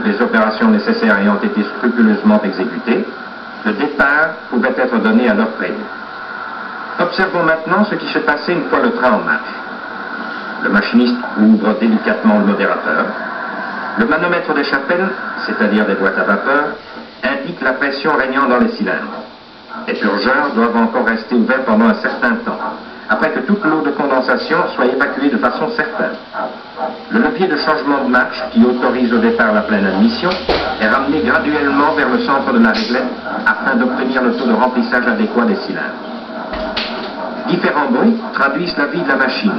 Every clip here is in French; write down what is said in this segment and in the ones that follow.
les opérations nécessaires ayant été scrupuleusement exécutées, le départ pouvait être donné à l'heure prévue. Observons maintenant ce qui se passait une fois le train en marche. Le machiniste ouvre délicatement le modérateur. Le manomètre des chapelles, c'est-à-dire des boîtes à vapeur, indique la pression régnant dans les cylindres. Les purgeurs doivent encore rester ouverts pendant un certain temps, après que toute l'eau de condensation soit évacuée de façon certaine. Le levier de changement de marche, qui autorise au départ la pleine admission, est ramené graduellement vers le centre de la réglette afin d'obtenir le taux de remplissage adéquat des cylindres. Différents bruits traduisent la vie de la machine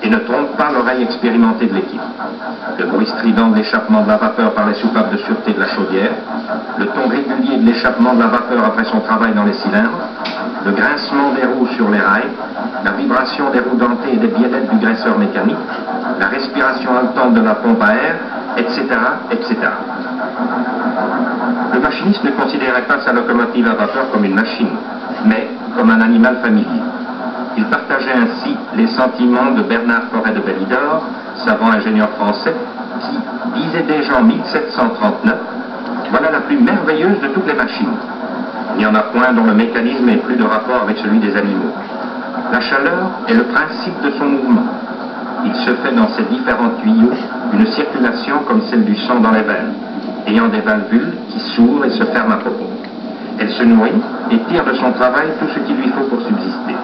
et ne trompent pas l'oreille expérimentée de l'équipe. Le bruit strident de l'échappement de la vapeur par les soupapes de sûreté de la chaudière, le ton régulier de l'échappement de la vapeur après son travail dans les cylindres, le grincement des roues sur les rails, la vibration des roues dentées et des biellettes du graisseur mécanique, la respiration haletante de la pompe à air, etc., etc. Le machiniste ne considérait pas sa locomotive à vapeur comme une machine, mais comme un animal familier. Il partageait ainsi les sentiments de Bernard Forêt de Bellidor, savant ingénieur français, qui disait déjà en 1739 « Voilà la plus merveilleuse de toutes les machines. Il n'y en a point dont le mécanisme ait plus de rapport avec celui des animaux. La chaleur est le principe de son mouvement. Il se fait dans ces différents tuyaux une circulation comme celle du sang dans les veines, ayant des valvules qui s'ouvrent et se ferment à propos. Elle se nourrit et tire de son travail tout ce qu'il lui faut pour subsister.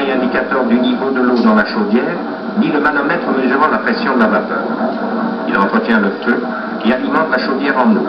Indicateur du niveau de l'eau dans la chaudière, ni le manomètre mesurant la pression de la vapeur. Il entretient le feu qui alimente la chaudière en eau.